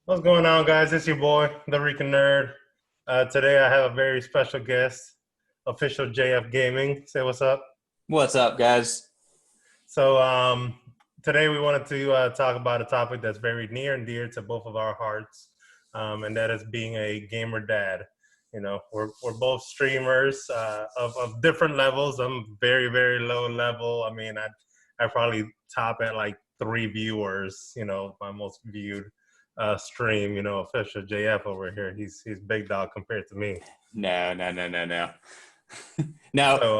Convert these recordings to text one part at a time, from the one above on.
What's going on, guys? It's your boy, the Rican Nerd. Today I have a very special guest, OfficialJFGaming. Say what's up. What's up, guys? So today we wanted to talk about a topic that's very near and dear to both of our hearts, and that is being a gamer dad. You know, we're both streamers of different levels. I'm very, very low level. I mean, I probably top at like 3 viewers. You know, my most viewed stream. You know, Official JF over here. He's big dog compared to me. No. Now, So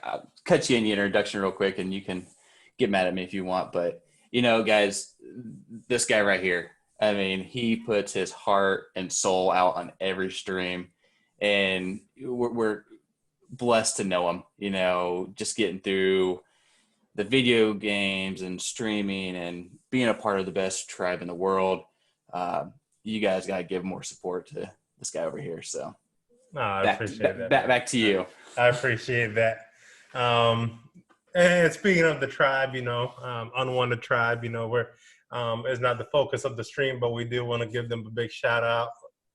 I'll cut you in the introduction real quick, and you can get mad at me if you want. But, guys, this guy right here, I mean, he puts his heart and soul out on every stream, and we're blessed to know him, just getting through the video games and streaming and being a part of the best tribe in the world. You guys got to give more support to this guy over here. So I appreciate that. Back to you. I appreciate that. And speaking of the tribe, UnWanted Tribe, we're is not the focus of the stream, but we do want to give them a big shout out.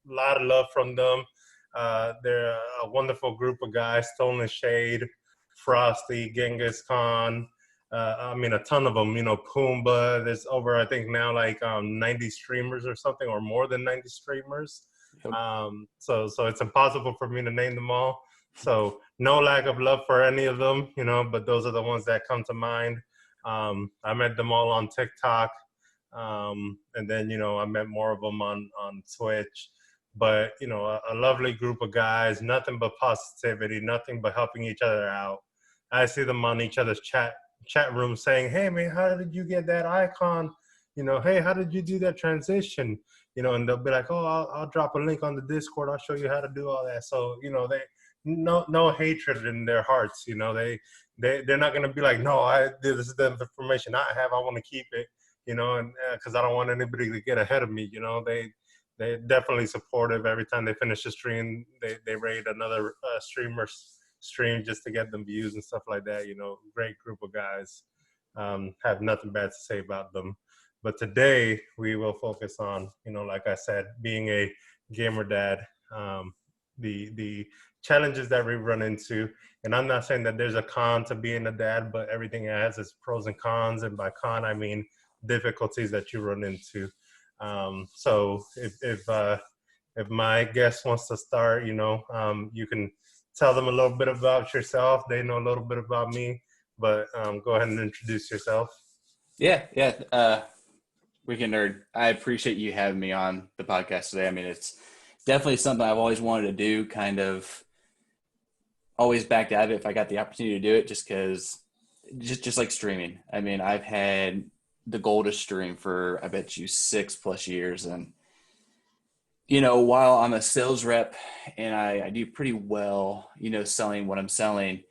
A lot of love from them. They're a wonderful group of guys: Stolen Shade, Frosty, Genghis Khan. A ton of them. Pumbaa. There's over, I think now, like 90 streamers or something, or more than 90 streamers. So it's impossible for me to name them all. So no lack of love for any of them, but those are the ones that come to mind. I met them all on TikTok. And then, I met more of them on Twitch. But, a lovely group of guys, nothing but positivity, nothing but helping each other out. I see them on each other's chat room saying, hey, man, how did you get that icon? Hey, how did you do that transition? And they'll be like, oh, I'll drop a link on the Discord. I'll show you how to do all that. So, they no hatred in their hearts. They're not going to be like, no, this is the information I have. I want to keep it, and because I don't want anybody to get ahead of me. They're definitely supportive. Every time they finish a stream, they raid another streamer's stream just to get them views and stuff like that. Great group of guys. Have nothing bad to say about them. But today we will focus on, like I said, being a gamer dad, the challenges that we run into. And I'm not saying that there's a con to being a dad, but everything has its pros and cons. And by con, I mean difficulties that you run into. So if my guest wants to start, you can tell them a little bit about yourself. They know a little bit about me, but go ahead and introduce yourself. Yeah. Rican Nerd, I appreciate you having me on the podcast today. I mean, it's definitely something I've always wanted to do, kind of always backed out of it if I got the opportunity to do it, just because, just like streaming. I mean, I've had the goal to stream for, I bet you, 6+ years. And, while I'm a sales rep and I do pretty well, selling what I'm selling,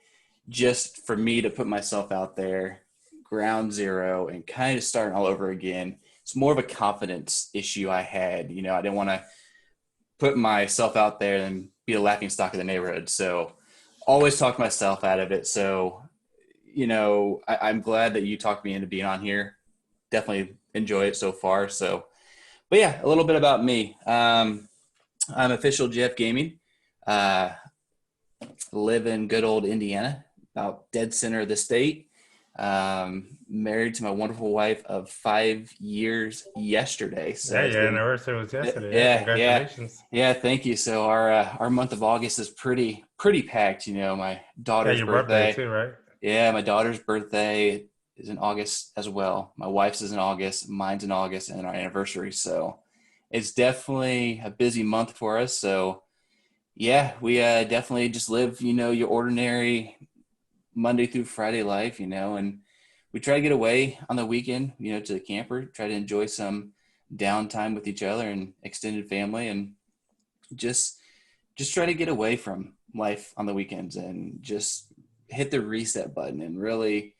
just for me to put myself out there, ground zero, and kind of starting all over again, it's more of a confidence issue I had. I didn't want to put myself out there and be a laughing stock of the neighborhood. So always talk myself out of it. So, I'm glad that you talked me into being on here. Definitely enjoy it so far. So, but yeah, a little bit about me. I'm OfficialJFGaming. Live in good old Indiana, about dead center of the state. Married to my wonderful wife of 5 years yesterday. So your anniversary was yesterday. Yeah, congratulations. Yeah, thank you. So our month of August is pretty packed. My daughter's birthday too, right? Yeah, my daughter's birthday is in August as well. My wife's is in August, mine's in August, and our anniversary. So it's definitely a busy month for us. So yeah, we definitely just live, your ordinary Monday through Friday life, and we try to get away on the weekend, to the camper, try to enjoy some downtime with each other and extended family, and just try to get away from life on the weekends and just hit the reset button and really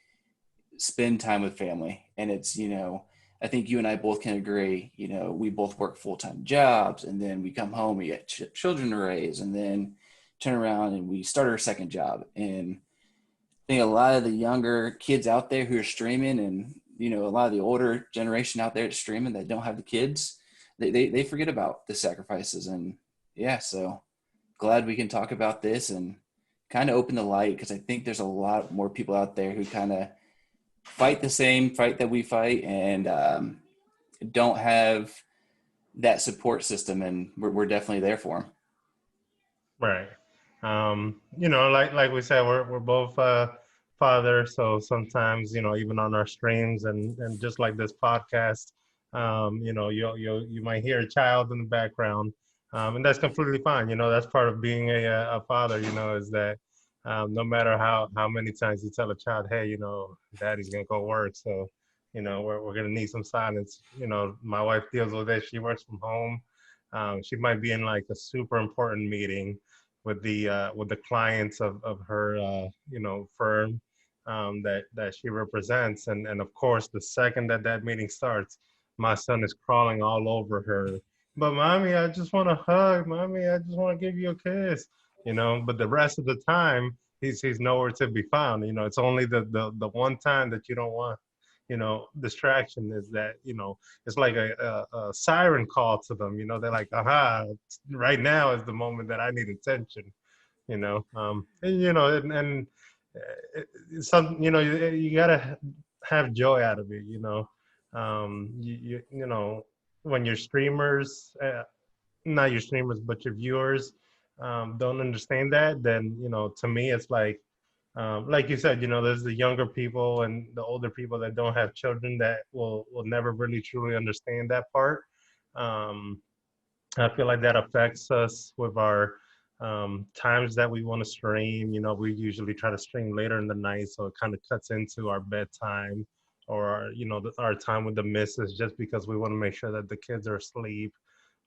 spend time with family. And it's, I think you and I both can agree, we both work full-time jobs, and then we come home, we get children to raise, and then turn around and we start our second job. And I think a lot of the younger kids out there who are streaming, and, a lot of the older generation out there that's streaming that don't have the kids, they forget about the sacrifices. And yeah, so glad we can talk about this and kind of open the light, because I think there's a lot more people out there who kind of fight the same fight that we fight, and don't have that support system, and we're definitely there for them. Right. Like we said, we're both fathers, so sometimes, even on our streams and just like this podcast, you might hear a child in the background, and that's completely fine. That's part of being a father. Is that no matter how many times you tell a child, hey, daddy's gonna go work, so we're gonna need some silence. My wife deals with it. She works from home. She might be in like a super important meeting with the clients of her firm that she represents, and of course the second that meeting starts, my son is crawling all over her. But mommy, I just want to hug. Mommy, I just want to give you a kiss. But the rest of the time he's nowhere to be found. It's only the one time that you don't want distraction, is that it's like a siren call to them. They're like, aha, right now is the moment that I need attention. And some, you gotta have joy out of it. When your streamers, not your streamers, but your viewers don't understand that, then to me it's like you said, there's the younger people and the older people that don't have children that will never really truly understand that part. Um, I feel like that affects us with our times that we want to stream. We usually try to stream later in the night, so it kind of cuts into our bedtime or our time with the missus, just because we want to make sure that the kids are asleep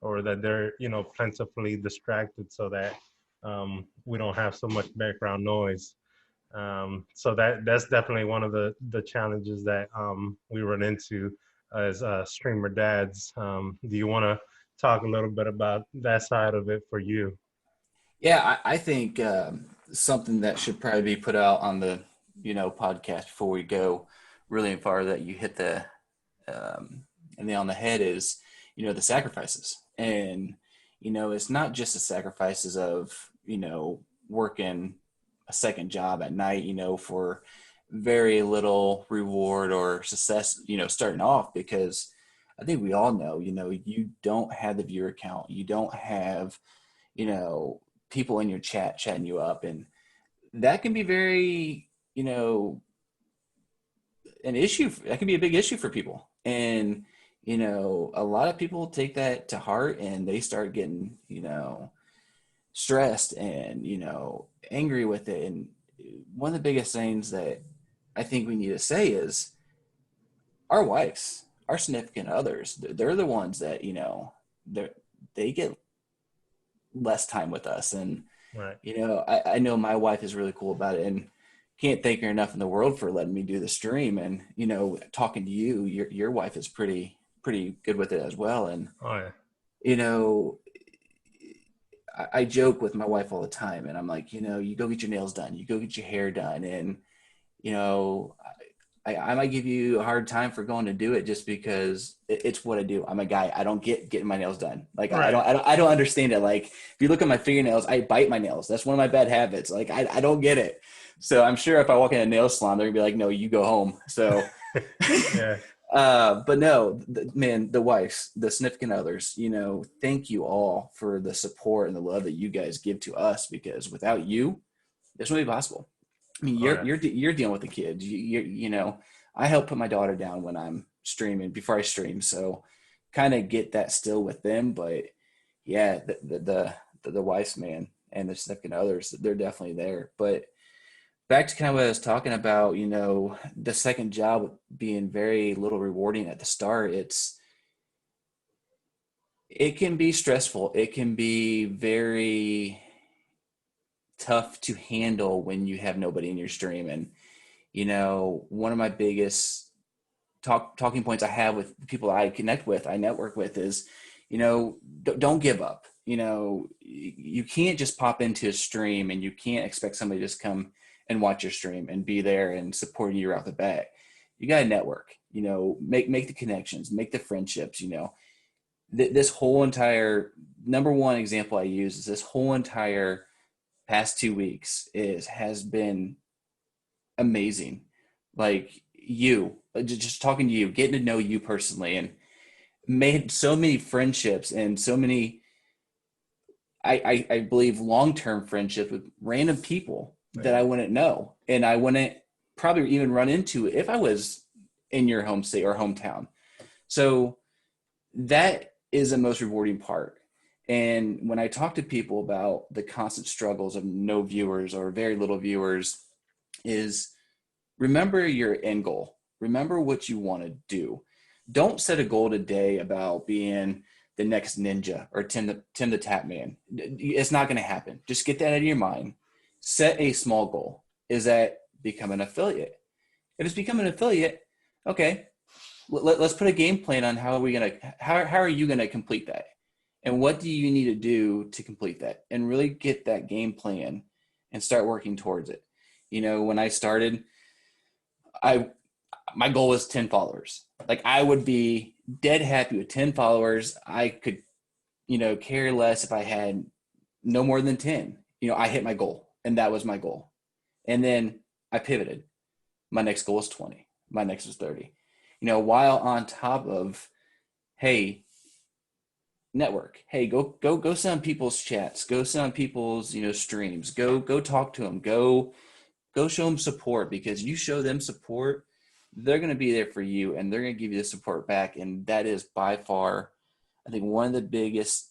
or that they're plentifully distracted, so that we don't have so much background noise. So that's definitely one of the challenges that we run into as streamer dads. Do you want to talk a little bit about that side of it for you? Yeah, I think something that should probably be put out on the podcast before we go really far, that you hit the nail on the head, is the sacrifices. And it's not just the sacrifices of working a second job at night for very little reward or success starting off, because I think we all know you don't have the viewer count, you don't have people in your chat chatting you up, and that can be very an issue. That can be a big issue for people. And a lot of people take that to heart, and they start getting stressed and angry with it. And one of the biggest things that I think we need to say is our wives, our significant others, they're the ones that they get less time with us. And Right. I know my wife is really cool about it, and can't thank her enough in the world for letting me do the stream. And talking to you, your wife is pretty good with it as well. And Oh you know I joke with my wife all the time, and I'm like, you go get your nails done, you go get your hair done, and I might give you a hard time for going to do it, just because it's what I do. I'm a guy. I don't getting my nails done. Like, Right. I don't understand it. Like, if you look at my fingernails, I bite my nails. That's one of my bad habits. Like, I don't get it. So I'm sure if I walk in a nail salon, they're gonna be like, no, you go home. So, Yeah. but no, man, the wives, the significant others, thank you all for the support and the love that you guys give to us, because without you, this wouldn't be possible. I mean, you're dealing with the kids. I help put my daughter down when I'm streaming, before I stream. So kind of get that still with them. But yeah, the wives, man, and the significant others, they're definitely there. But back to kind of what I was talking about, the second job being very little rewarding at the start. It can be stressful. It can be very tough to handle when you have nobody in your stream. And one of my biggest talking points I have with people I connect with, I network with, is don't give up. You can't just pop into a stream, and you can't expect somebody to just come and watch your stream and be there and support you right off the bat. You got to network, make the connections, make the friendships. this whole entire number one example I use is this whole entire past 2 weeks has been amazing. Like you, just talking to you, getting to know you personally, and made so many friendships and so many, I believe, long-term friendships with random people that I wouldn't know. And I wouldn't probably even run into if I was in your home state or hometown. So that is the most rewarding part. And when I talk to people about the constant struggles of no viewers or very little viewers, is remember your end goal. Remember what you want to do. Don't set a goal today about being the next ninja or Tim the Tap Man. It's not going to happen. Just get that out of your mind. Set a small goal. Is that become an affiliate? If it's become an affiliate, okay, let's put a game plan on how are you going to complete that? And what do you need to do to complete that? And really get that game plan and start working towards it. You know, when I started, my goal was 10 followers. Like, I would be dead happy with 10 followers. I could, care less if I had no more than 10. I hit my goal, and that was my goal. And then I pivoted. My next goal was 20. My next was 30. While on top of, hey, network. Hey, go sit on people's chats. Go sit on people's, streams. Go talk to them. Go show them support, because you show them support, they're going to be there for you, and they're going to give you the support back. And that is by far, I think, one of the biggest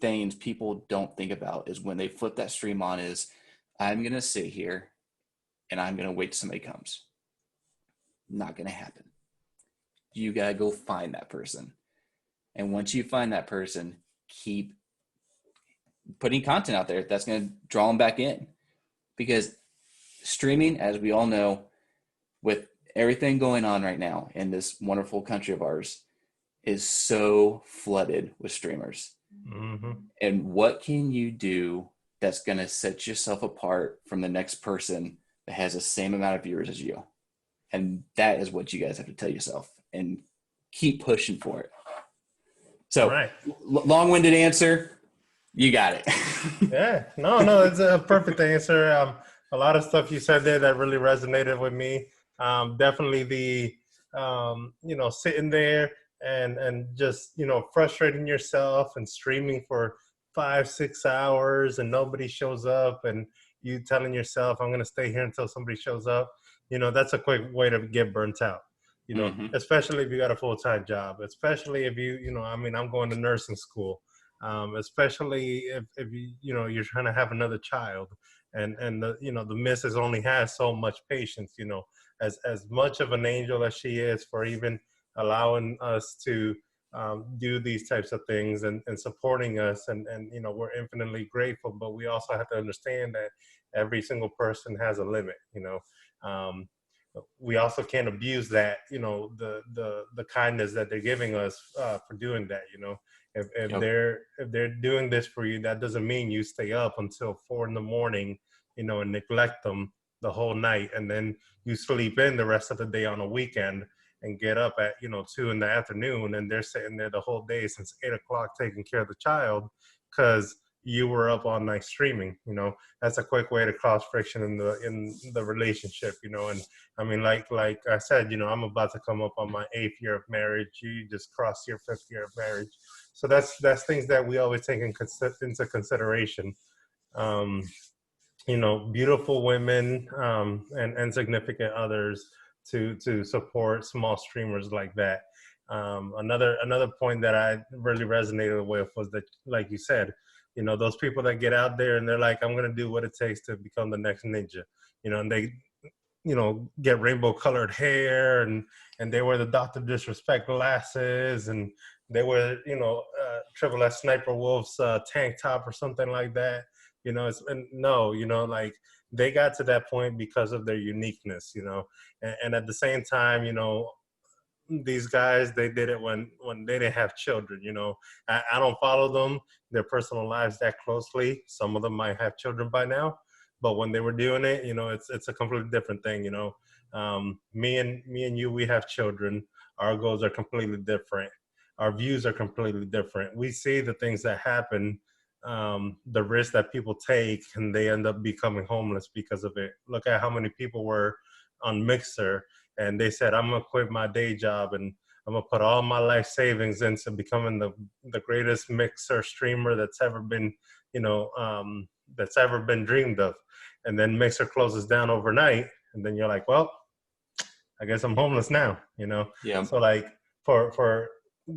things people don't think about is when they flip that stream on is, I'm going to sit here and I'm going to wait till somebody comes. Not going to happen. You got to go find that person. And once you find that person, keep putting content out there that's going to draw them back in. Because streaming, as we all know, with everything going on right now in this wonderful country of ours, is so flooded with streamers. Mm-hmm. And what can you do that's going to set yourself apart from the next person that has the same amount of viewers as you? And that is what you guys have to tell yourself, and keep pushing for it. So, right. Long-winded answer. You got it. Yeah, no, it's a perfect answer. A lot of stuff you said there that really resonated with me. Definitely the, sitting there and just, frustrating yourself and streaming for 5-6 hours and nobody shows up, and you telling yourself, I'm going to stay here until somebody shows up. That's a quick way to get burnt out. Especially if you got a full-time job, especially if I'm going to nursing school, especially if you're trying to have another child, and the missus only has so much patience, as much of an angel as she is for even allowing us to do these types of things and supporting us, and we're infinitely grateful, but we also have to understand that every single person has a limit. We also can't abuse that, the kindness that they're giving us for doing that. If they're doing this for you, that doesn't mean you stay up until 4 a.m, and neglect them the whole night, and then you sleep in the rest of the day on a weekend and get up at 2 p.m, and they're sitting there the whole day since 8 o'clock taking care of the child because you were up all night streaming. That's a quick way to cause friction in the relationship. And I mean, like I said, I'm about to come up on my 8th year of marriage. You just crossed your 5th year of marriage. So that's things that we always take into consideration. Beautiful women and significant others to support small streamers like that. Another point that I really resonated with was that, like you said, those people that get out there and they're like, I'm going to do what it takes to become the next ninja, and they, get rainbow colored hair and they wear the Dr. Disrespect glasses and they wear, Triple S Sniper Wolf's tank top or something like that. Like they got to that point because of their uniqueness, and at the same time, these guys, they did it when they didn't have children. I don't follow them, their personal lives that closely. Some of them might have children by now, but when they were doing it, it's a completely different thing. Me and you, we have children. Our goals are completely different. our views are completely different. We see the things that happen, the risks that people take, and they end up becoming homeless because of it. Look at how many people were on Mixer, and they said, I'm gonna quit my day job and I'm gonna put all my life savings into becoming the greatest Mixer streamer that's ever been, that's ever been dreamed of. And then Mixer closes down overnight, and then you're like, well, I guess I'm homeless now, Yeah. So like for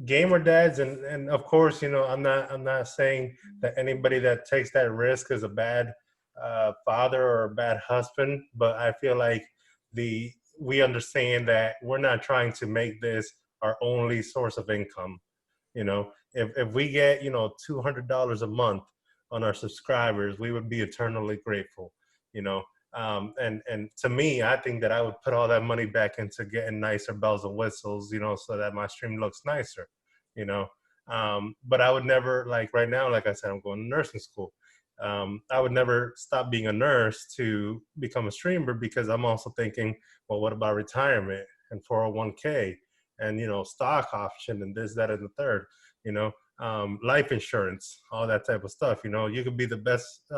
gamer dads, and of course, I'm not saying that anybody that takes that risk is a bad father or a bad husband, but I feel like we understand that we're not trying to make this our only source of income. If we get $200 a month on our subscribers, we would be eternally grateful. And to me, I think that I would put all that money back into getting nicer bells and whistles, so that my stream looks nicer, but I would never, like right now, like I said, I'm going to nursing school. I would never stop being a nurse to become a streamer, because I'm also thinking, well, what about retirement and 401k and, stock option and this, that, and the third, life insurance, all that type of stuff. You could be the best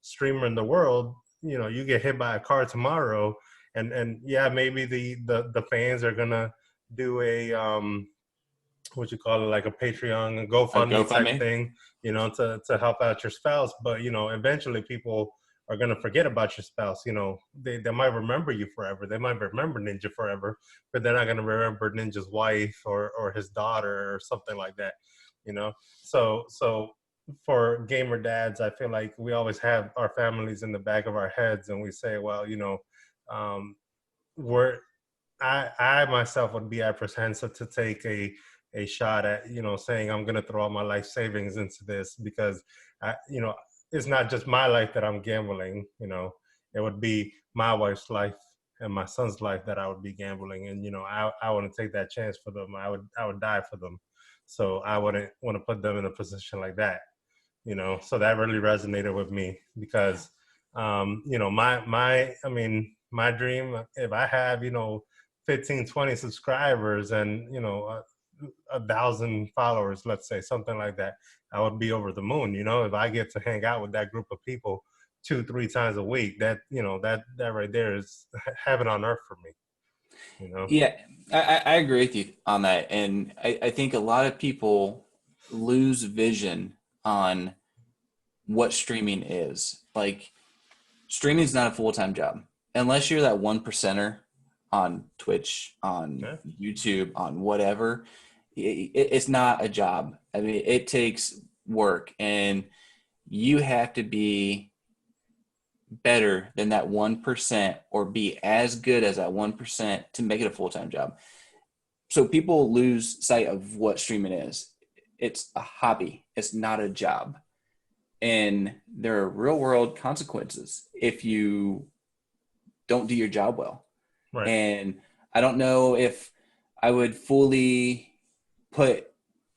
streamer in the world. You get hit by a car tomorrow, and yeah, maybe the fans are gonna do a what you call it, like a Patreon, a GoFundMe type thing, to help out your spouse. But eventually people are gonna forget about your spouse. They might remember you forever. They might remember Ninja forever, but they're not gonna remember Ninja's wife or his daughter or something like that. So for gamer dads, I feel like we always have our families in the back of our heads, and we say, well, I myself would be apprehensive to take a shot at, saying I'm going to throw all my life savings into this, because it's not just my life that I'm gambling. It would be my wife's life and my son's life that I would be gambling, and I wouldn't take that chance for them. I would die for them, so I wouldn't want to put them in a position like that. So that really resonated with me, because my dream, if I have 15, 20 subscribers and 1,000 followers, let's say, something like that, I would be over the moon. If I get to hang out with that group of people 2-3 times a week, that that right there is heaven on earth for me. Yeah, I agree with you on that. And I think a lot of people lose vision on what streaming is. Like, streaming is not a full-time job. Unless you're that 1%er on Twitch, on YouTube, on whatever, it's not a job. I mean, it takes work, and you have to be better than that 1% or be as good as that 1% to make it a full-time job. So people lose sight of what streaming is. It's a hobby. It's not a job. And there are real-world consequences if you don't do your job well. Right. And I don't know if I would fully put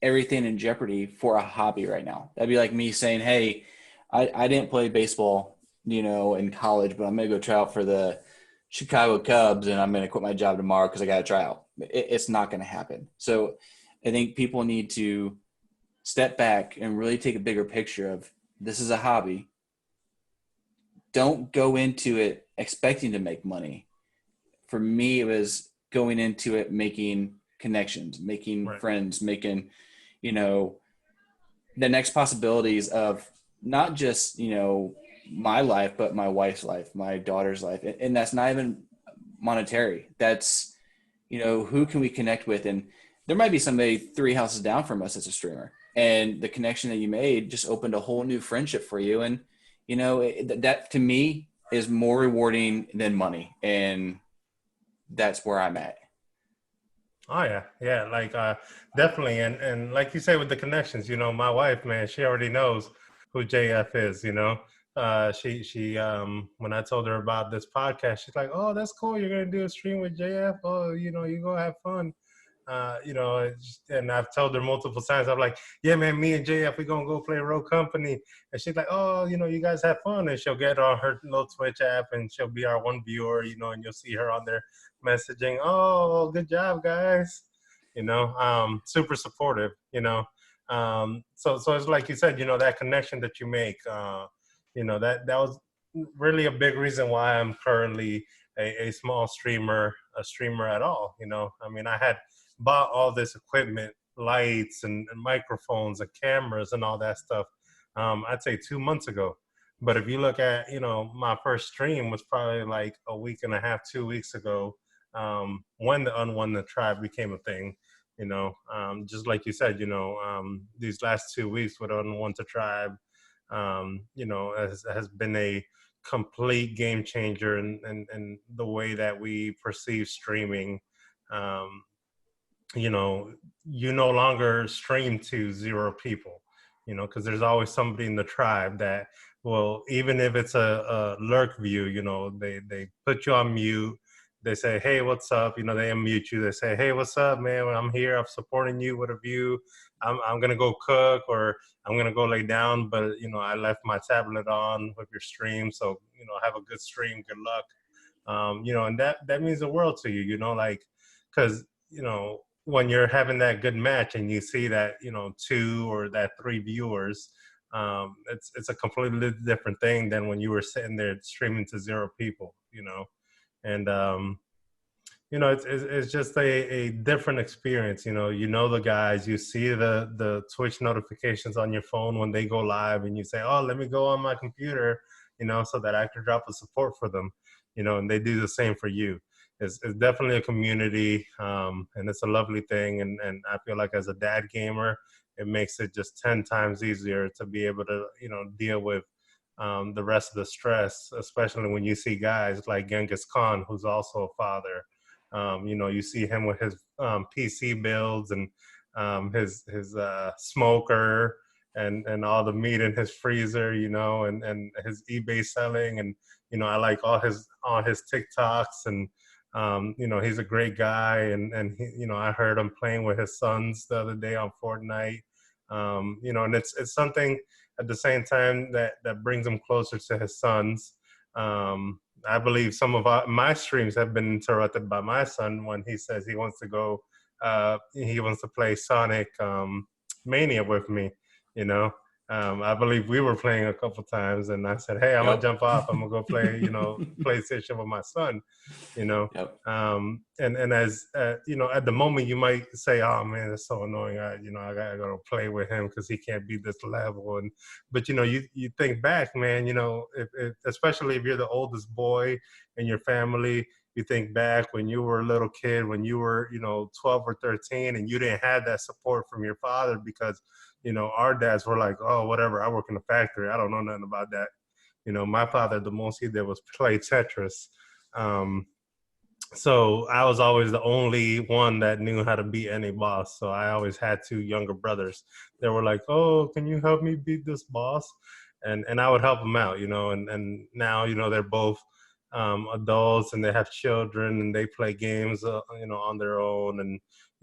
everything in jeopardy for a hobby right now. That'd be like me saying, hey, I didn't play baseball, in college, but I'm going to go try out for the Chicago Cubs, and I'm going to quit my job tomorrow because I got to try out. It's not going to happen. So I think people need to step back and really take a bigger picture of, this is a hobby. Don't go into it expecting to make money. For me, it was going into it making connections, making friends, making, the next possibilities of not just, my life, but my wife's life, my daughter's life. And that's not even monetary. That's, who can we connect with? And there might be somebody 3 houses down from us as a streamer. And the connection that you made just opened a whole new friendship for you. And, that to me is more rewarding than money. And that's where I'm at. Oh yeah. Like definitely. And like you say, with the connections, my wife, man, she already knows who JF is, she when I told her about this podcast, she's like, oh, that's cool. You're going to do a stream with JF. Oh, you go have fun. And I've told her multiple times, I'm like, yeah, man, me and JF, we're going to go play Rogue Company. And she's like, oh, you guys have fun. And she'll get on her little Twitch app, and she'll be our one viewer, and you'll see her on there messaging, oh, good job, guys. super supportive, so it's like you said, that connection that you make, that was really a big reason why I'm currently a small a streamer at all. I mean, I had bought all this equipment, lights and microphones and cameras and all that stuff, I'd say 2 months ago. But if you look at, my first stream was probably like a week and a half, 2 weeks ago, when the UnWanted Tribe became a thing. Just like you said, these last 2 weeks with UnWanted Tribe, has been a complete game changer in the way that we perceive streaming. Um, you no longer stream to 0 people, because there's always somebody in the tribe that will, even if it's a lurk view, they put you on mute. They say, hey, what's up? They unmute you. They say, hey, what's up, man? I'm here. I'm supporting you with a view. I'm going to go cook, or I'm going to go lay down. But, I left my tablet on with your stream. So, have a good stream. Good luck. And that means the world to you, because, when you're having that good match and you see that, 2 or that 3 viewers, it's a completely different thing than when you were sitting there streaming to 0 people, and it's just a different experience. The guys, you see the Twitch notifications on your phone when they go live, and you say, oh, let me go on my computer, so that I can drop a support for them, and they do the same for you. It's definitely a community, and it's a lovely thing, and I feel like as a dad gamer, it makes it just 10 times easier to be able to deal with the rest of the stress, especially when you see guys like Genghis Khan, who's also a father. You see him with his PC builds and his smoker and all the meat in his freezer, and his eBay selling, and I like all his TikToks, and he's a great guy, and he, I heard him playing with his sons the other day on Fortnite, and it's something at the same time that brings him closer to his sons. I believe some of my streams have been interrupted by my son when he says he wants to play Sonic Mania with me, I believe we were playing a couple times, and I said, hey, I'm gonna jump off, I'm gonna go play, PlayStation with my son, Yep. And as at the moment you might say, oh man, that's so annoying, I gotta play with him because he can't beat this level, but you think back, man, if especially if you're the oldest boy in your family, you think back when you were a little kid, when you were 12 or 13, and you didn't have that support from your father, because our dads were like, oh, whatever, I work in a factory, I don't know nothing about that. My father, the most he did was play Tetris. So I was always the only one that knew how to beat any boss. So I always had 2 younger brothers that were like, oh, can you help me beat this boss? And I would help them out, and now, they're both adults, and they have children, and they play games, on their own. And,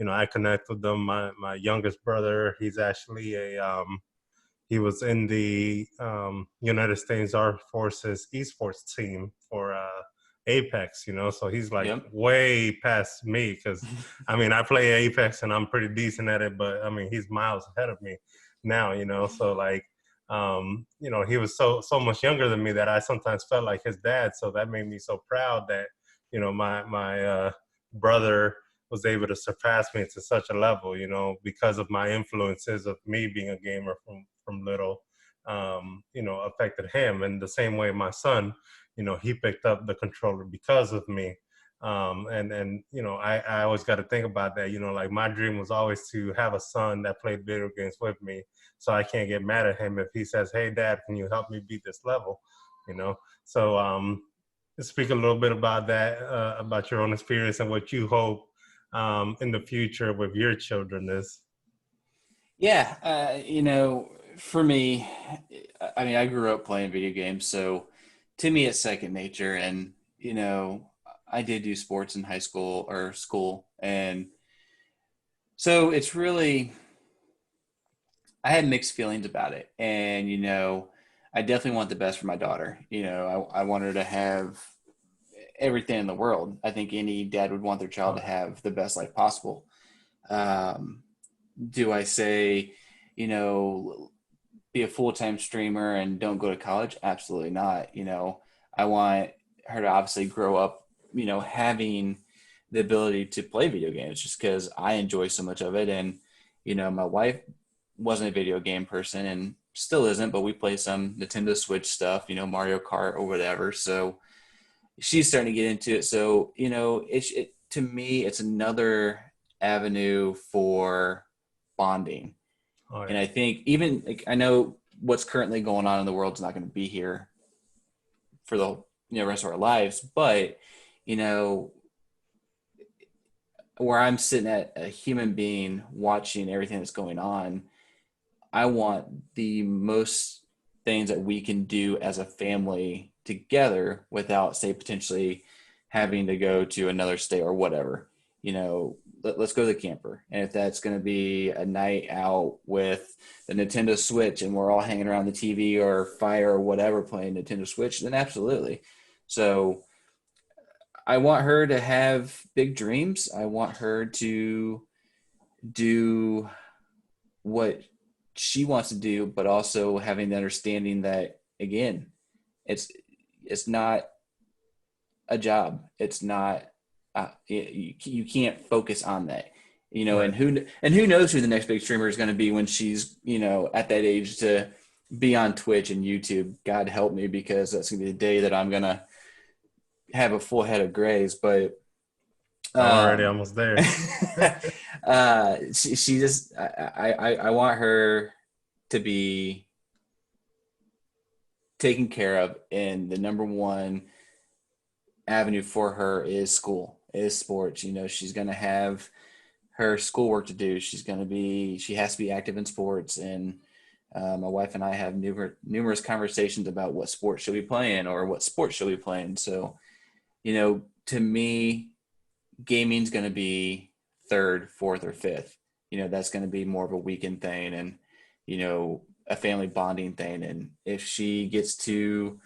I connect with them. My youngest brother, he's actually he was in the United States Armed Forces esports team for Apex, so he's like way past me, because I mean, I play Apex and I'm pretty decent at it, but I mean, he's miles ahead of me now, so like, he was so much younger than me that I sometimes felt like his dad. So that made me so proud that, my brother was able to surpass me to such a level, because of my influences of me being a gamer from little, affected him. And the same way my son, he picked up the controller because of me. And I always got to think about that, like my dream was always to have a son that played video games with me. So I can't get mad at him if he says, hey, Dad, can you help me beat this level? So speak a little bit about that, about your own experience and what you hope in the future with your children is. Yeah, for me, I mean, I grew up playing video games, so to me, it's second nature. And I did do sports in high school or school, and so it's really, I had mixed feelings about it. And I definitely want the best for my daughter. I want her to have everything in the world. I think any dad would want their child to have the best life possible. Do I say, be a full-time streamer and don't go to college? Absolutely not. I want her to obviously grow up, having the ability to play video games just because I enjoy so much of it. And, my wife wasn't a video game person and still isn't, but we play some Nintendo Switch stuff, Mario Kart or whatever. So she's starting to get into it. So, to me, it's another avenue for bonding. Oh, And yeah. I think even I know what's currently going on in the world is not going to be here for the rest of our lives, but you know where I'm sitting at a human being watching everything that's going on, I want the most things that we can do as a family together without, say, potentially having to go to another state or whatever. Let's go to the camper. And if that's going to be a night out with the Nintendo Switch and we're all hanging around the TV or fire or whatever playing Nintendo Switch, then absolutely. So I want her to have big dreams. I want her to do what she wants to do, but also having the understanding that, again, it's not a job. It's not you can't focus on that, Right. and who knows who the next big streamer is going to be when she's at that age to be on Twitch and YouTube. God help me, because that's going to be the day that I'm going to have a full head of grays. But I'm already almost there. she just I want her to be taken care of, and the number one avenue for her is school, is sports. She's going to have her schoolwork to do. She has to be active in sports. And my wife and I have numerous conversations about what sports she'll be playing or what sports she'll be playing. So, to me, gaming's going to be third, fourth, or fifth. That's going to be more of a weekend thing and, a family bonding thing. And if she gets to,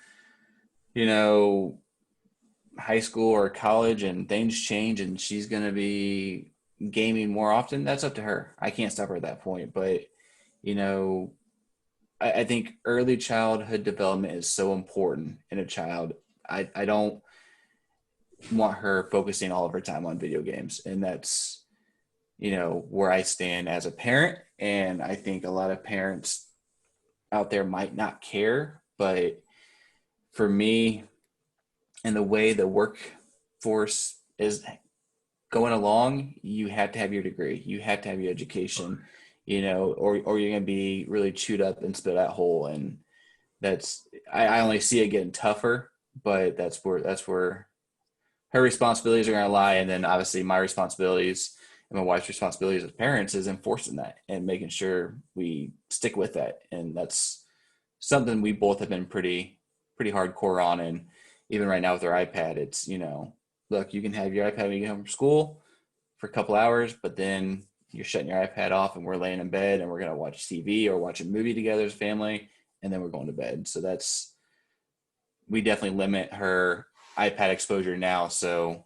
high school or college and things change and she's going to be gaming more often, that's up to her. I can't stop her at that point. But, I think early childhood development is so important in a child. I don't want her focusing all of her time on video games. And that's, where I stand as a parent. And I think a lot of parents out there might not care, but for me, and the way the workforce is going along, you have to have your degree, you have to have your education, or you're going to be really chewed up and spit out whole. And I only see it getting tougher, but that's where her responsibilities are going to lie. And then obviously my responsibilities and my wife's responsibilities as parents is enforcing that and making sure we stick with that. And that's something we both have been pretty hardcore on. And even right now with our iPad, it's, look, you can have your iPad when you get home from school for a couple hours, but then you're shutting your iPad off and we're laying in bed and we're going to watch TV or watch a movie together as a family, and then we're going to bed. So we definitely limit her iPad exposure now. So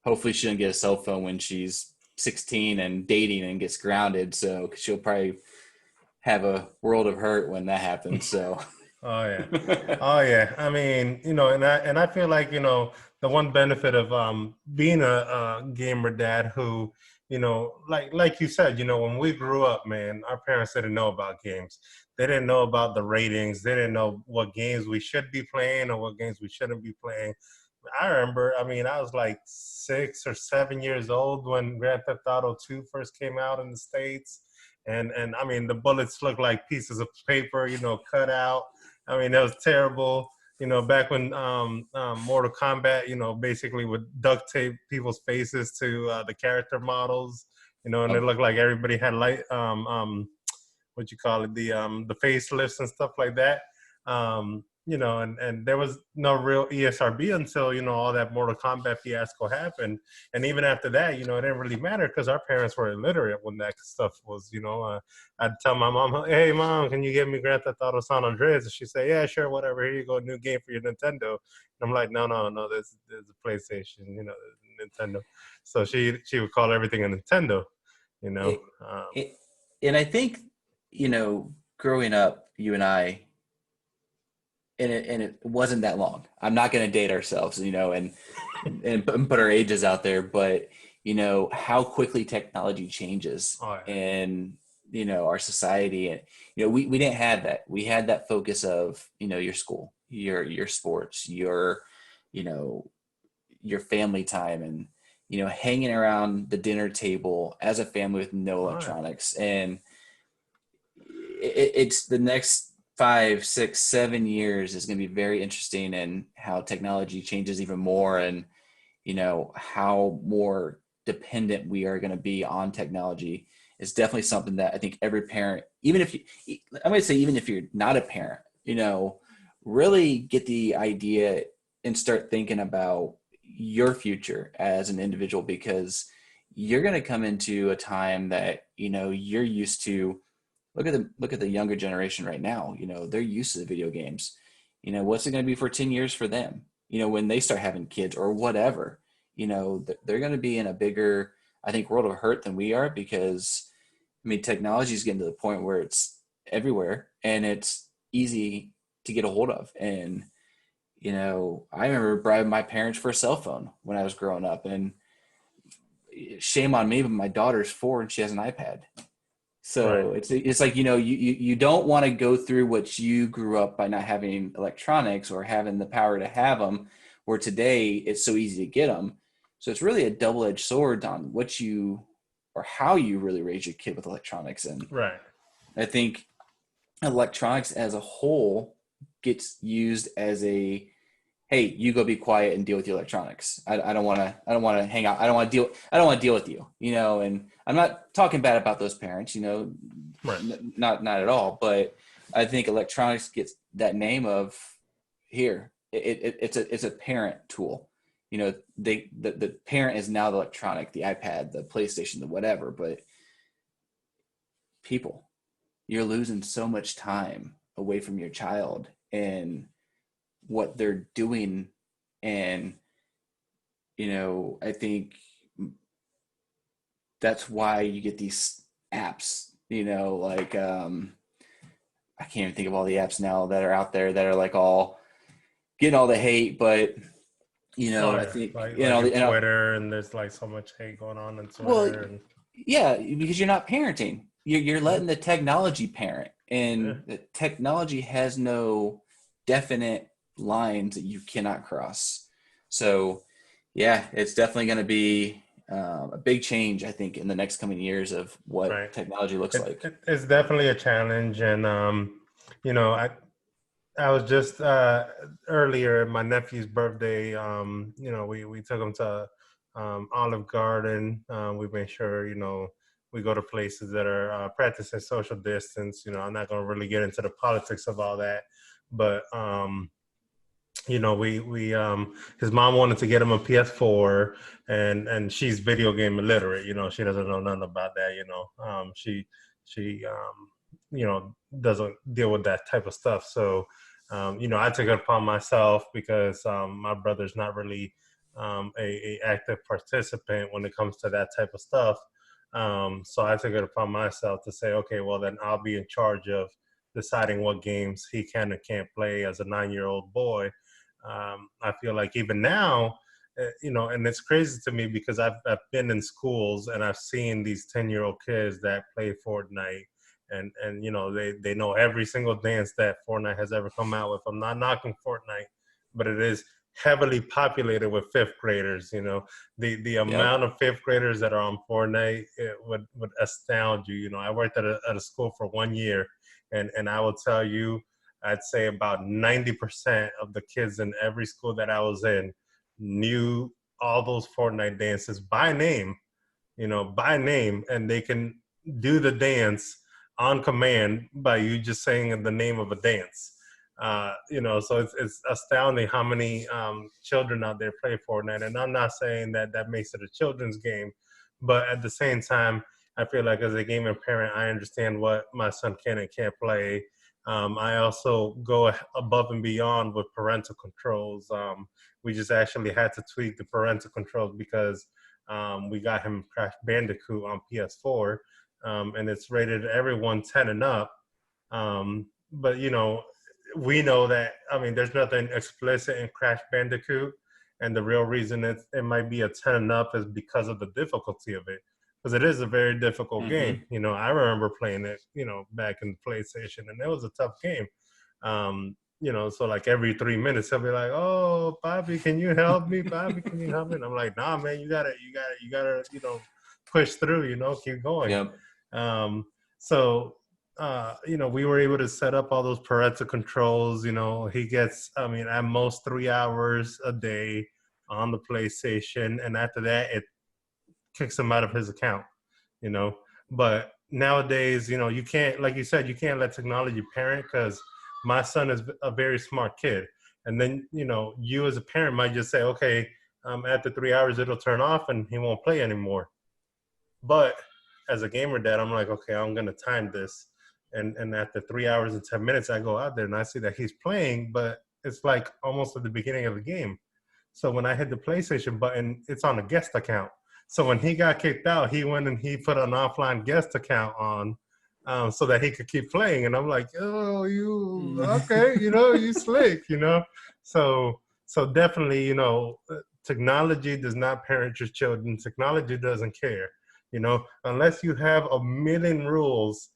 hopefully she doesn't get a cell phone when she's 16 and dating and gets grounded. So she'll probably have a world of hurt when that happens. So. Oh yeah. Oh yeah. I mean, and I feel like, the one benefit of being a gamer dad who, like you said, when we grew up, man, our parents didn't know about games. They didn't know about the ratings. They didn't know what games we should be playing or what games we shouldn't be playing. I remember, I mean, I was like 6 or 7 years old when Grand Theft Auto 2 first came out in the States. And I mean, the bullets looked like pieces of paper, cut out. I mean, that was terrible. Back when Mortal Kombat, basically would duct tape people's faces to the character models, and it looked like everybody had what you call it, the facelifts and stuff like that. And there was no real ESRB until, all that Mortal Kombat fiasco happened. And even after that, it didn't really matter because our parents were illiterate when that stuff was, I'd tell my mom, hey, Mom, can you get me Grand Theft Auto San Andreas? And she'd say, yeah, sure, whatever. Here you go, new game for your Nintendo. And I'm like, no, there's a PlayStation, Nintendo. So she would call everything a Nintendo. you know. It, it, and I think, growing up, you and I, and it wasn't that long. I'm not going to date ourselves, and put our ages out there, but how quickly technology changes Oh, yeah. in our society, and we didn't have that. We had that focus of your school, your sports, you know your family time, and hanging around the dinner table as a family with no Oh, yeah. electronics. And it's the next 5, 6, 7 years is going to be very interesting, in how technology changes even more, and how more dependent we are going to be on technology. Is definitely something that I think every parent, even if I'm going to say, even if you're not a parent, really get the idea and start thinking about your future as an individual, because you're going to come into a time that you're used to. Look at the younger generation right now. They're used to the video games. What's it going to be for 10 years for them? When they start having kids or whatever, they're going to be in a bigger, I think, world of hurt than we are, because technology is getting to the point where it's everywhere and it's easy to get a hold of. And I remember bribing my parents for a cell phone when I was growing up, and shame on me, but my daughter's 4 and she has an iPad. So Right. it's like, you don't want to go through what you grew up by not having electronics or having the power to have them, where today it's so easy to get them. So it's really a double-edged sword on what you, or how you really raise your kid with electronics. And Right. I think electronics as a whole gets used as a, hey, you go be quiet and deal with your electronics. I don't want to hang out. I don't want to deal with you, and I'm not talking bad about those parents, Right. not at all. But I think electronics gets that name of, here, it's a parent tool. The parent is now the electronic, the iPad, the PlayStation, the whatever. But people, you're losing so much time away from your child and what they're doing. And I think that's why you get these apps, like I can't even think of all the apps now that are out there that are like all getting all the hate. But Oh, I yeah. think Like in Twitter, and there's like so much hate going on well, Twitter, and yeah, because you're not parenting. You're yeah. letting the technology parent, Yeah. and the technology has no definite lines that you cannot cross. So, yeah, it's definitely going to be a big change, I think, in the next coming years of what Right. technology looks like. It's definitely a challenge, and you know, I was just earlier my nephew's birthday. We took him to Olive Garden. We made sure we go to places that are practicing social distance. I'm not going to really get into the politics of all that, but we his mom wanted to get him a PS4, and she's video game illiterate. She doesn't know nothing about that. She doesn't deal with that type of stuff. So I took it upon myself, because my brother's not really a active participant when it comes to that type of stuff. So I took it upon myself to say, okay, well then I'll be in charge of deciding what games he can and can't play as a 9-year-old boy. I feel like even now, and it's crazy to me, because I've been in schools and I've seen these 10-year-old kids that play Fortnite, and they know every single dance that Fortnite has ever come out with. I'm not knocking Fortnite, but it is heavily populated with fifth graders. The Yep. amount of fifth graders that are on Fortnite, it would astound you. I worked at a school for 1 year, and I will tell you, I'd say about 90% of the kids in every school that I was in knew all those Fortnite dances by name, and they can do the dance on command by you just saying the name of a dance. So it's astounding how many children out there play Fortnite. And I'm not saying that makes it a children's game, but at the same time, I feel like as a gaming parent, I understand what my son can and can't play. I also go above and beyond with parental controls. We just actually had to tweak the parental controls, because We got him Crash Bandicoot on PS4, and it's rated everyone 10 and up. But we know that, I mean, there's nothing explicit in Crash Bandicoot, and the real reason it might be a 10 and up is because of the difficulty of it, because it is a very difficult game. I remember playing it, back in the PlayStation, and it was a tough game. So like every 3 minutes he'll be like, "Oh, Bobby, can you help me? Bobby, can you help me?" And I'm like, "Nah, man, you gotta, push through, keep going." Yep. So we were able to set up all those parental controls. He gets, at most 3 hours a day on the PlayStation, and after that, it kicks him out of his account. But nowadays, you can't, like you said, you can't let technology parent, because my son is a very smart kid. And then, you as a parent might just say, okay, after 3 hours, it'll turn off and he won't play anymore. But as a gamer dad, I'm like, okay, I'm going to time this. And after 3 hours and 10 minutes, I go out there and I see that he's playing, but it's like almost at the beginning of the game. So when I hit the PlayStation button, it's on a guest account. So when he got kicked out, he went and he put an offline guest account on, so that he could keep playing. And I'm like, oh, you, okay, you slick, So definitely, technology does not parent your children. Technology doesn't care, unless you have a million rules,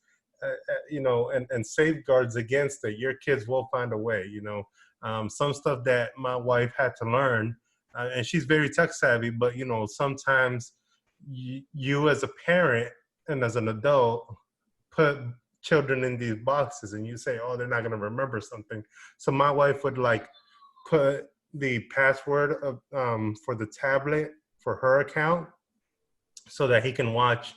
and safeguards against it, your kids will find a way, some stuff that my wife had to learn, and she's very tech savvy, but, sometimes you as a parent and as an adult put children in these boxes and you say, oh, they're not going to remember something. So my wife would like put the password of, for the tablet for her account so that he can watch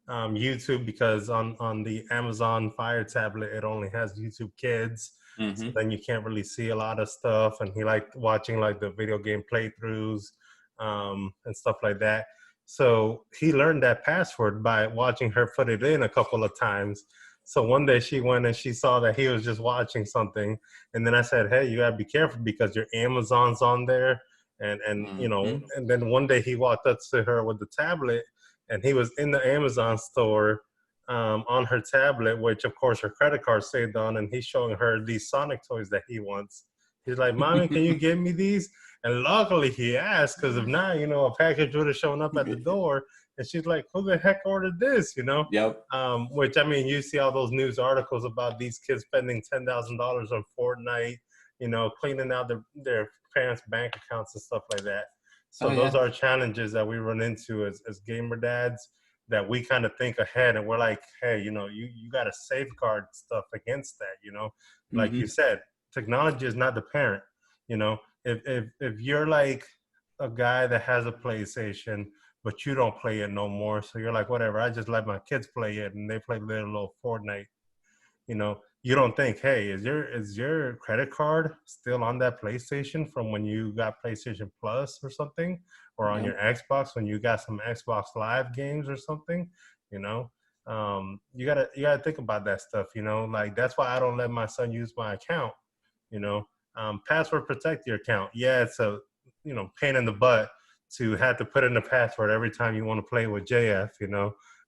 YouTube, because on the Amazon Fire tablet, it only has YouTube Kids. So then you can't really see a lot of stuff. And he liked watching like the video game playthroughs and stuff like that. So he learned that password by watching her put it in a couple of times. So one day she went and she saw that he was just watching something. And then I said, hey, you gotta be careful because your Amazon's on there. And and then one day he walked up to her with the tablet and he was in the Amazon store on her tablet, which of course her credit card saved on. And he's showing her these Sonic toys that he wants. He's like, Mommy, can you give me these? And luckily he asked, because if not, a package would have shown up at the door. And she's like, who the heck ordered this, Yep. Which, I mean, you see all those news articles about these kids spending $10,000 on Fortnite, cleaning out their parents' bank accounts and stuff like that. So those are challenges that we run into as gamer dads, that we kind of think ahead and we're like, hey, you got to safeguard stuff against that, like you said, technology is not the parent. If you're like a guy that has a PlayStation, but you don't play it no more, so you're like, whatever, I just let my kids play it and they play little Fortnite, you don't think, hey, is your credit card still on that PlayStation from when you got PlayStation Plus or something, or on your Xbox when you got some Xbox Live games or something, you gotta think about that stuff, like that's why I don't let my son use my account, password protect your account. Yeah, it's a pain in the butt to have to put in a password every time you want to play with JF,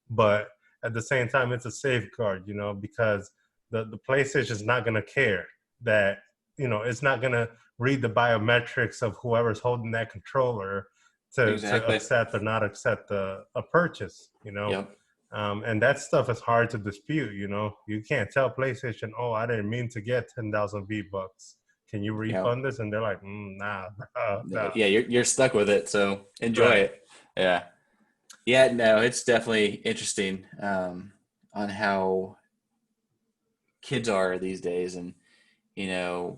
but at the same time it's a safeguard, because the PlayStation is not going to care that, it's not going to read the biometrics of whoever's holding that controller to accept or not accept a purchase, and that stuff is hard to dispute. You can't tell PlayStation, oh, I didn't mean to get 10,000 V-Bucks. Can you refund this? And they're like, nah. Yeah, you're stuck with it, so enjoy it. Yeah, no, it's definitely interesting on how kids are these days, and they're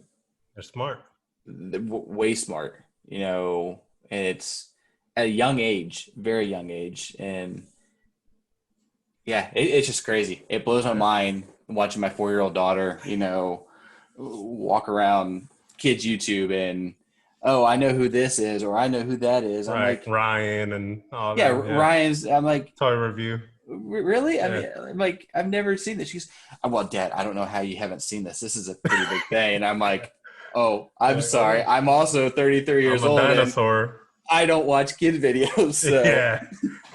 smart, way smart, and it's at a young age, very young age, and yeah, it's just crazy. It blows my mind watching my 4-year-old daughter, walk around kids YouTube and, oh, I know who this is, or I know who that is. I'm like, Ryan and all that. Yeah, Ryan's. I'm like, toy review. Really? Yeah. I mean, I'm like, I've never seen this. She's, well, Dad, I don't know how you haven't seen this. This is a pretty big thing. And I'm like, oh, I'm sorry. I'm also 33 years old. I'm a dinosaur. I don't watch kid videos, so.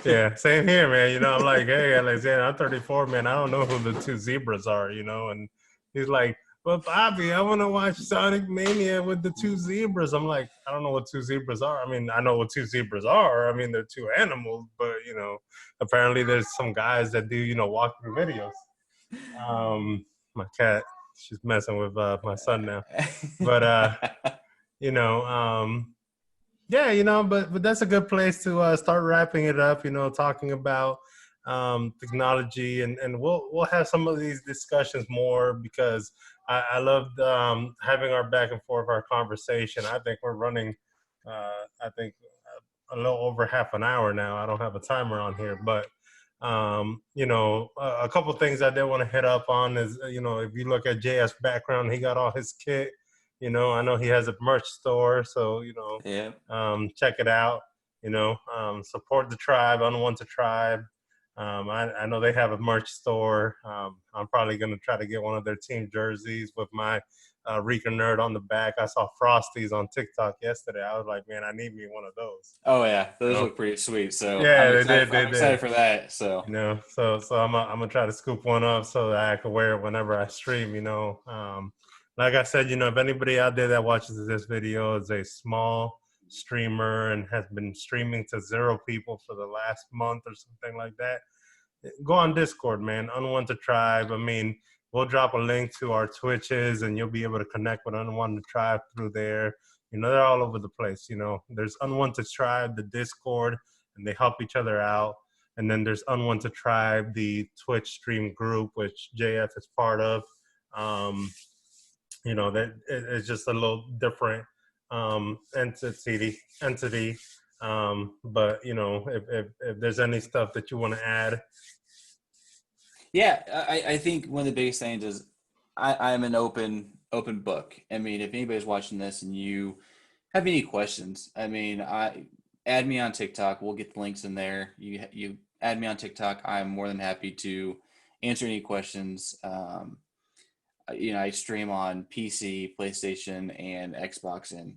Yeah, same here, man. You know, I'm like, hey, Alexander, I'm 34, man. I don't know who the two zebras are, you know. And he's like, well, Bobby, I want to watch Sonic Mania with the two zebras. I'm like, I don't know what two zebras are. I mean, I know what two zebras are. I mean, they're two animals, but, you know, apparently there's some guys that do, you know, walkthrough videos. My cat, she's messing with my son now. But, you know, yeah, you know, but that's a good place to start wrapping it up. You know, talking about technology, and we'll have some of these discussions more because I loved having our back and forth our conversation. I think we're running, I think a little over half an hour now. I don't have a timer on here, but you know, a couple things I did want to hit up on is you know, if you look at JS background, he got all his kit. You know, I know he has a merch store, so you know, Yeah. check it out. You know, support the tribe, UnWanted Tribe. I know they have a merch store. I'm probably gonna try to get one of their team jerseys with my Rican nerd on the back. I saw Frosties on TikTok yesterday. I was like, man, I need me one of those. Oh yeah, those You know? look pretty sweet. So Yeah, I'm they excited. did. They I'm excited did. for that. So You know, so I'm gonna try to scoop one up so that I can wear it whenever I stream. You know, like I said, you know, if anybody out there that watches this video is a small streamer and has been streaming to 0 people for the last month or something like that, go on Discord, man. UnWanted Tribe. I mean, we'll drop a link to our Twitches, and you'll be able to connect with UnWanted Tribe through there. You know, they're all over the place. You know, there's UnWanted Tribe, the Discord, and they help each other out. And then there's UnWanted Tribe, the Twitch stream group, which JF is part of. You know, that it's just a little different entity. But you know, if there's any stuff that you want to add. yeah, I think one of the biggest things is I'm an open book. I mean, if anybody's watching this and you have any questions, I mean, I add me on TikTok. We'll get the links in there. You add me on TikTok. I'm more than happy to answer any questions. You know, I stream on PC, PlayStation, and Xbox, and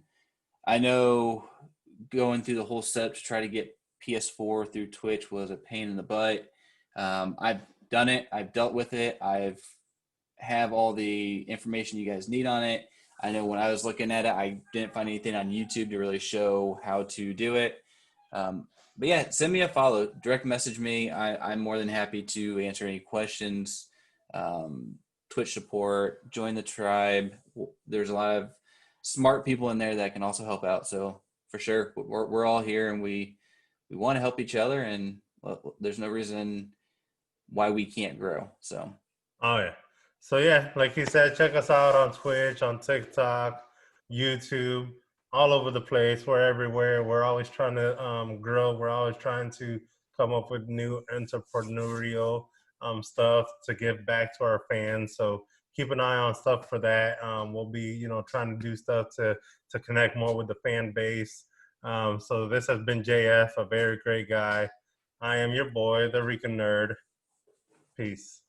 I know going through the whole step to try to get PS4 through Twitch was a pain in the butt. I've done it. I've dealt with it. I've have all the information you guys need on it. I know when I was looking at it, I didn't find anything on YouTube to really show how to do it. But yeah, send me a follow. Direct message me. I'm more than happy to answer any questions. Twitch support. Join the tribe. There's a lot of smart people in there that can also help out. So for sure, we're all here, and we want to help each other, and there's no reason why we can't grow. So. Oh yeah. So yeah, like he said, check us out on Twitch, on TikTok, YouTube, all over the place. We're everywhere. We're always trying to grow. We're always trying to come up with new entrepreneurial stuff to give back to our fans. So keep an eye on stuff for that. We'll be, you know, trying to do stuff to connect more with the fan base. So this has been JF, a very great guy. I am your boy, the Rican Nerd. Peace.